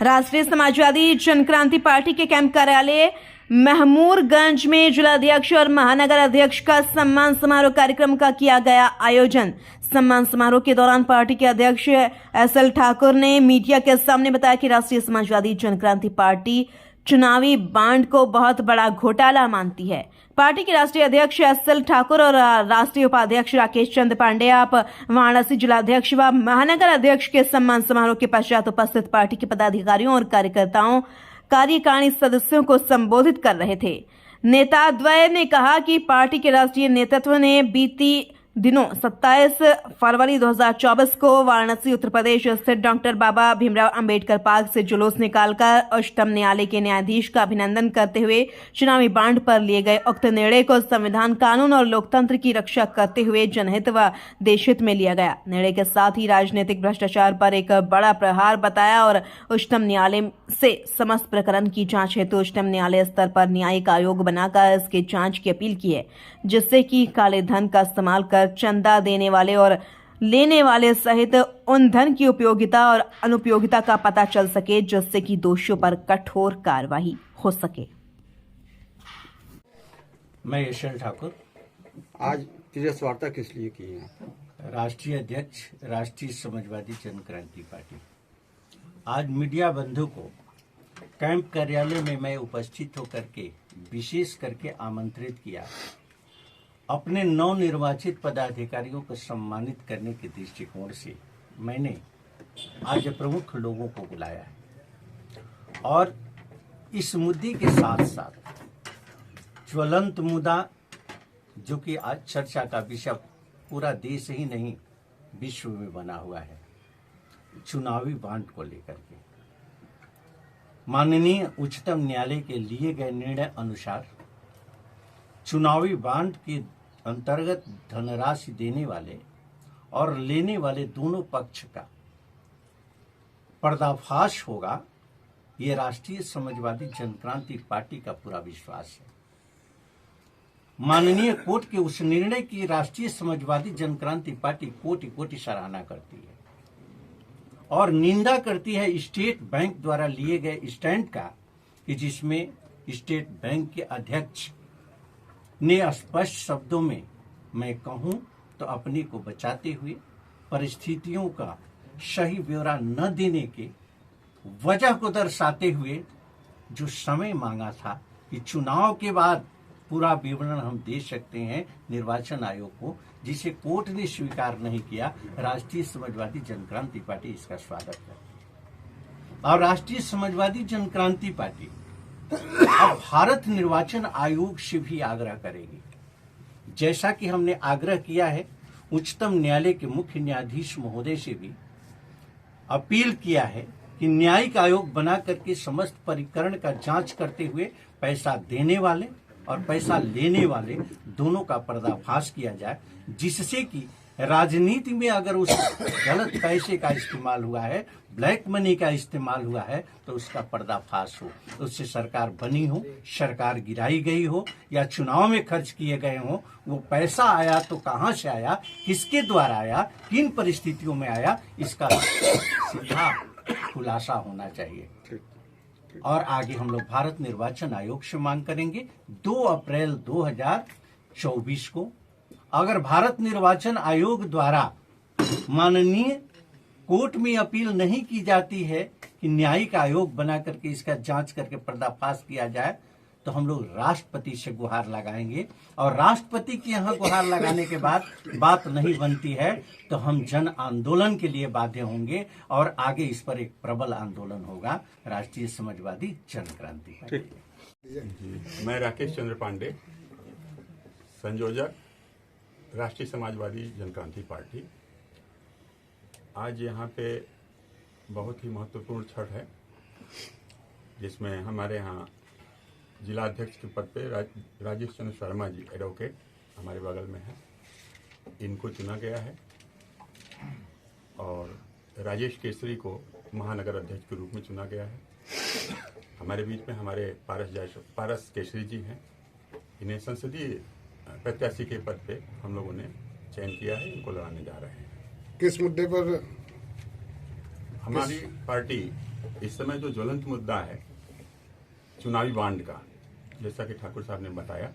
राष्ट्रीय समाजवादी जनक्रांति पार्टी के कैंप कार्यालय महमूरगंज में जिलाध्यक्ष और महानगर अध्यक्ष का सम्मान समारोह कार्यक्रम का किया गया आयोजन। सम्मान समारोह के दौरान पार्टी के अध्यक्ष एसएल ठाकुर ने मीडिया के सामने बताया कि राष्ट्रीय समाजवादी जनक्रांति पार्टी चुनावी बांड को बहुत बड़ा घोटाला मानती है। पार्टी के राष्ट्रीय अध्यक्ष एसएल ठाकुर और राष्ट्रीय उपाध्यक्ष राकेश चंद्र पांडे आप वाराणसी जिलाध्यक्ष व महानगर अध्यक्ष के सम्मान समारोह के पश्चात उपस्थित पार्टी के पदाधिकारियों और कार्यकर्ताओं कार्यकारिणी सदस्यों को संबोधित कर रहे थे। नेताद्वय ने कहा कि पार्टी के राष्ट्रीय नेतृत्व ने बीती दिनों 27 फरवरी 2024 को वाराणसी उत्तर प्रदेश स्थित डॉक्टर बाबा भीमराव अंबेडकर पार्क से जुलूस निकालकर उच्चतम न्यायालय के न्यायाधीश का अभिनंदन करते हुए चुनावी बांड पर लिए गए उक्त निर्णय को संविधान, कानून और लोकतंत्र की रक्षा करते हुए जनहित व देशहित में लिया गया। निर्णय के साथ ही राजनीतिक भ्रष्टाचार पर एक बड़ा प्रहार बताया और उच्चतम न्यायालय से समस्त प्रकरण की जांच हेतु उच्चतम न्यायालय स्तर पर न्यायिक आयोग बनाकर इसके जांच की अपील की है, जिससे कि काले धन का इस्तेमाल कर चंदा देने वाले और लेने वाले सहित उन धन की उपयोगिता और अनुपयोगिता का पता चल सके, जिससे कि दोषियों पर कठोर कार्रवाई हो सके। मैं एसएल ठाकुर आज प्रेस वार्ता किस लिए की है? राष्ट्रीय अध्यक्ष राष्ट्रीय समाजवादी जनक्रांति पार्टी। आज मीडिया बंधु को कैंप कार्यालय में मैं उपस्थित होकर के विशेष करके आमंत्रित किया। अपने नवनिर्वाचित पदाधिकारियों को सम्मानित करने के दृष्टिकोण से मैंने आज प्रमुख लोगों को बुलाया है और इस मुद्दे के साथ साथ ज्वलंत मुद्दा जो कि आज चर्चा का विषय पूरा देश ही नहीं विश्व में बना हुआ है, चुनावी बांड को लेकर के माननीय उच्चतम न्यायालय के लिए गए निर्णय अनुसार चुनावी बांड के अंतर्गत धनराशि देने वाले और लेने वाले दोनों पक्ष का पर्दाफाश होगा, ये राष्ट्रीय समाजवादी जनक्रांति पार्टी का पूरा विश्वास है। माननीय कोर्ट के उस निर्णय की राष्ट्रीय समाजवादी जनक्रांति पार्टी कोटि कोटि सराहना करती है और निंदा करती है स्टेट बैंक द्वारा लिए गए स्टैंड का, कि जिसमें स्टेट बैंक के अध्यक्ष ने स्पष्ट शब्दों में, मैं कहूं तो अपने को बचाते हुए परिस्थितियों का सही ब्यौरा न देने के वजह को दर्शाते हुए जो समय मांगा था कि चुनाव के बाद पूरा विवरण हम दे सकते हैं निर्वाचन आयोग को, जिसे कोर्ट ने स्वीकार नहीं किया। राष्ट्रीय समाजवादी जनक्रांति पार्टी इसका स्वागत करती है और राष्ट्रीय समाजवादी जनक्रांति पार्टी अब भारत निर्वाचन आयोग से भी आग्रह करेगी, जैसा कि हमने आग्रह किया है उच्चतम न्यायालय के मुख्य न्यायाधीश महोदय से भी अपील किया है कि न्यायिक आयोग बना करके समस्त प्रकरण का जांच करते हुए पैसा देने वाले और पैसा लेने वाले दोनों का पर्दाफाश किया जाए, जिससे कि राजनीति में अगर उस गलत पैसे का इस्तेमाल हुआ है, ब्लैक मनी का इस्तेमाल हुआ है, तो उसका पर्दाफाश हो, उससे सरकार बनी हो, सरकार गिराई गई हो या चुनाव में खर्च किए गए हो, वो पैसा आया तो कहां से आया, किसके द्वारा आया, किन परिस्थितियों में आया, इसका सीधा खुलासा होना चाहिए। और आगे हम लोग भारत निर्वाचन आयोग से मांग करेंगे 2 अप्रैल 2024 को अगर भारत निर्वाचन आयोग द्वारा माननीय कोर्ट में अपील नहीं की जाती है कि न्यायिक आयोग बना करके इसका जांच करके पर्दाफाश किया जाए, तो हम लोग राष्ट्रपति से गुहार लगाएंगे और राष्ट्रपति के यहाँ गुहार लगाने के बाद बात नहीं बनती है तो हम जन आंदोलन के लिए बाध्य होंगे और आगे इस पर एक प्रबल आंदोलन होगा। राष्ट्रीय समाजवादी जनक्रांति जी, मैं राकेश चंद्र पांडे, संयोजक राष्ट्रीय समाजवादी जनक्रांति पार्टी। आज यहाँ पे बहुत ही महत्वपूर्ण क्षण है, जिसमें हमारे यहाँ जिला अध्यक्ष के पद पे राजेश चंद्र शर्मा जी एडवोकेट हमारे बगल में है, इनको चुना गया है और राजेश केसरी को महानगर अध्यक्ष के रूप में चुना गया है। हमारे बीच में हमारे पारस केसरी जी हैं, इन्हें संसदीय प्रत्याशी के पद पे हम लोगों ने चयन किया है, इनको लड़ाने जा रहे हैं। किस मुद्दे पर हमारी पार्टी इस समय जो ज्वलंत मुद्दा है चुनावी बांड का, जैसा कि ठाकुर साहब ने बताया,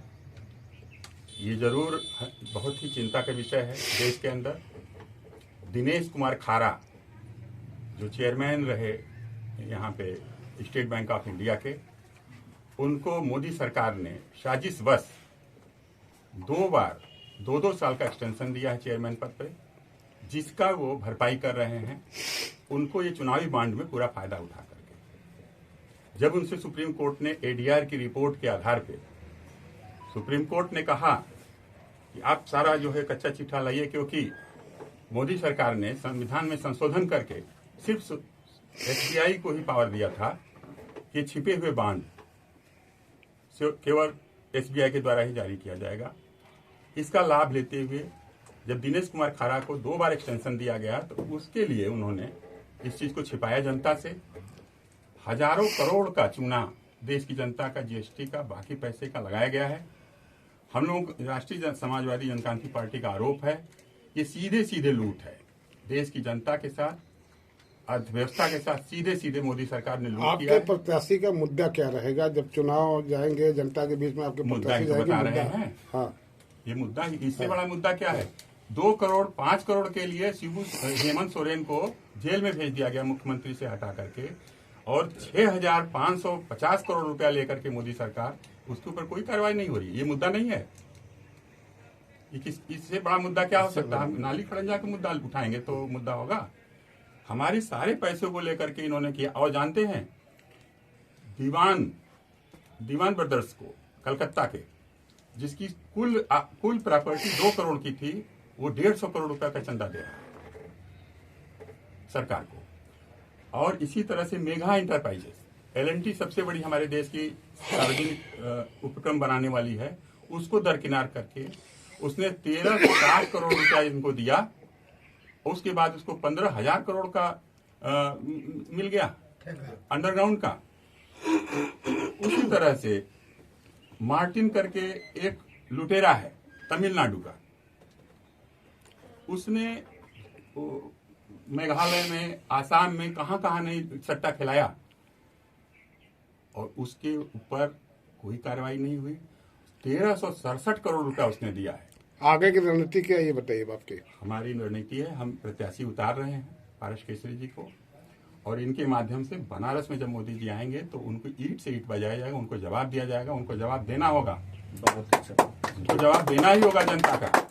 ये जरूर बहुत ही चिंता का विषय है देश के अंदर। दिनेश कुमार खारा जो चेयरमैन रहे यहाँ पे स्टेट बैंक ऑफ इंडिया के, उनको मोदी सरकार ने साजिशवश 2 बार 2-2 साल का एक्सटेंशन दिया है चेयरमैन पद पे, जिसका वो भरपाई कर रहे हैं उनको ये चुनावी बांड में पूरा फायदा उठा करके। जब उनसे सुप्रीम कोर्ट ने एडीआर की रिपोर्ट के आधार पे सुप्रीम कोर्ट ने कहा कि आप सारा जो है कच्चा चिट्ठा लाइए, क्योंकि मोदी सरकार ने संविधान में संशोधन करके सिर्फ एसबीआई को ही पावर दिया था कि छिपे हुए बांड केवल एसबीआई के द्वारा ही जारी किया जाएगा। इसका लाभ लेते हुए जब दिनेश कुमार खारा को 2 बार एक्सटेंशन दिया गया तो उसके लिए उन्होंने इस चीज को छिपाया जनता से। हजारों करोड़ का चूना देश की जनता का, जीएसटी का, बाकी पैसे का लगाया गया है। हम लोग राष्ट्रीय समाजवादी जनक्रांति पार्टी का आरोप है ये सीधे सीधे लूट है देश की जनता के साथ, अर्थव्यवस्था के साथ सीधे सीधे मोदी सरकार ने लूट किया आपके है। प्रत्याशी का मुद्दा क्या रहेगा जब चुनाव जाएंगे जनता के बीच में? आपके मुद्दा प्रत्याशी ही तो जाएंगे, बता मुद्दा रहे हैं। हाँ, ये मुद्दा ही, इससे बड़ा मुद्दा क्या है? 2 करोड़ 5 करोड़ के लिए शिबू हेमंत सोरेन को जेल में भेज दिया गया मुख्यमंत्री से हटा करके, और 6,550 करोड़ रुपया लेकर के मोदी सरकार, उसके ऊपर कोई कार्रवाई नहीं हो रही। ये मुद्दा नहीं है। इससे बड़ा मुद्दा क्या हो सकता है? हम नाली खड़ंजा का मुद्दा उठाएंगे तो मुद्दा होगा। हमारे सारे पैसों को लेकर के इन्होंने किया। और जानते हैं दीवान ब्रदर्स को, कलकत्ता के, जिसकी कुल प्रॉपर्टी 2 करोड़ की थी, वो 150 करोड़ रुपया का चंदा दे रहा है सरकार को। और इसी तरह से मेगा इंटरप्राइजेस, एलएनटी सबसे बड़ी हमारे देश की सार्वजनिक उपक्रम बनाने वाली है, उसको दरकिनार करके उसने 1360 करोड़ रुपया इनको दिया। उसके बाद उसको 15,000 करोड़ का मिल गया अंडरग्राउंड का। उसी तरह से मार्टिन करके एक लुटेरा है तमिलनाडु का, उसने मेघालय में, आसाम में, कहां नहीं सट्टा खिलाया, और उसके ऊपर कोई कार्रवाई नहीं हुई। 1367 करोड़ रुपया उसने दिया है। आगे की रणनीति क्या है ये बताइए आपकी? हमारी रणनीति है, हम प्रत्याशी उतार रहे हैं पारस केसरी जी को, और इनके माध्यम से बनारस में जब मोदी जी आएंगे तो उनको ईंट से ईंट बजाया जाएगा, उनको जवाब दिया जाएगा, उनको जवाब देना होगा, उनको जवाब देना ही होगा जनता का।